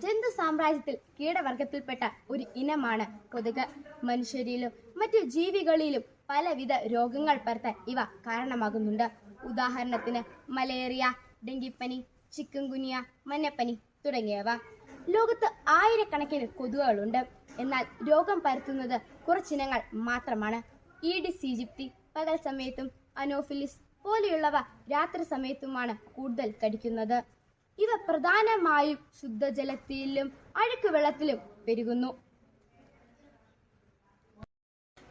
ജന്തു സാമ്രാജ്യത്തിൽ കീടവർഗത്തിൽപ്പെട്ട ഒരു ഇനമാണ് കൊതുക്. മനുഷ്യരിലും മറ്റു ജീവികളിലും പലവിധ രോഗങ്ങൾ പരത്താൻ ഇവ കാരണമാകുന്നുണ്ട്. ഉദാഹരണത്തിന് മലേറിയ, ഡെങ്കിപ്പനി, ചിക്കൻ ഗുനിയ, മഞ്ഞപ്പനി തുടങ്ങിയവ. ലോകത്ത് ആയിരക്കണക്കിന് കൊതുകുകളുണ്ട്. എന്നാൽ രോഗം പരത്തുന്നത് കുറച്ചിനങ്ങൾ മാത്രമാണ്. ഈഡിസ് ഈജിപ്തി പകൽ സമയത്തും അനോഫിലിസ് പോലെയുള്ളവ രാത്രി സമയത്തുമാണ് കൂടുതൽ കടിക്കുന്നത്. ഇവ പ്രധാനമായും ശുദ്ധജലത്തിലും അഴുക്കുവെള്ളത്തിലും പെരുകുന്നു.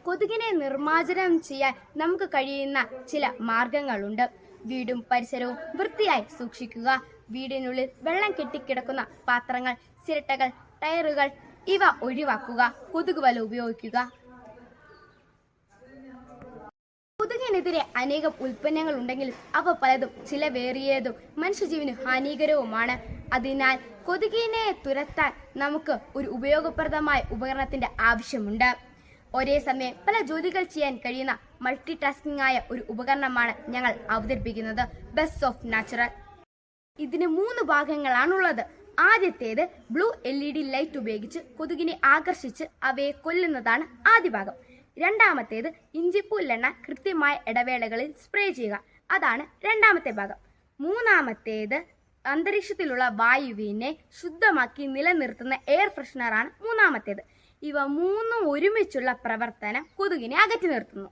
കൊതുകിനെ നിർമ്മാർജ്ജനം ചെയ്യാൻ നമുക്ക് കഴിയുന്ന ചില മാർഗങ്ങളുണ്ട്. വീടും പരിസരവും വൃത്തിയായി സൂക്ഷിക്കുക. വീടിനുള്ളിൽ വെള്ളം കെട്ടിക്കിടക്കുന്ന പാത്രങ്ങൾ, ചിരട്ടകൾ, ടയറുകൾ ഇവ ഒഴിവാക്കുക. കൊതുക് വല ഉപയോഗിക്കുക. കൊതുകിനെതിരെ അനേകം ഉൽപ്പന്നങ്ങൾ ഉണ്ടെങ്കിലും അവ പലതും ചിലവേറിയതും മനുഷ്യജീവന് ഹാനികരവുമാണ്. അതിനാൽ കൊതുകിനെ തുരത്താൻ നമുക്ക് ഒരു ഉപയോഗപ്രദമായ ഉപകരണത്തിന്റെ ആവശ്യമുണ്ട്. ഒരേ സമയം പല ജോലികൾ ചെയ്യാൻ കഴിയുന്ന മൾട്ടി ടാസ്കിംഗ് ആയ ഒരു ഉപകരണമാണ് ഞങ്ങൾ അവതരിപ്പിക്കുന്നത്, ബസ് ഓഫ് നാച്ചുറൽ. ഇതിന് 3 ഭാഗങ്ങളാണുള്ളത്. ആദ്യത്തേത് ബ്ലൂ LED ലൈറ്റ് ഉപയോഗിച്ച് കൊതുകിനെ ആകർഷിച്ച് അവയെ കൊല്ലുന്നതാണ് ആദ്യ ഭാഗം. രണ്ടാമത്തേത് ഇഞ്ചിപ്പൂലെണ്ണ കൃത്യമായ ഇടവേളകളിൽ സ്പ്രേ ചെയ്യുക, അതാണ് രണ്ടാമത്തെ ഭാഗം. മൂന്നാമത്തേത് അന്തരീക്ഷത്തിലുള്ള വായുവിനെ ശുദ്ധമാക്കി നിലനിർത്തുന്ന എയർ ഫ്രഷ്നറാണ് മൂന്നാമത്തേത്. ഇവ 3 ഒരുമിച്ചുള്ള പ്രവർത്തനം കൊതുകിനെ അകറ്റി നിർത്തുന്നു.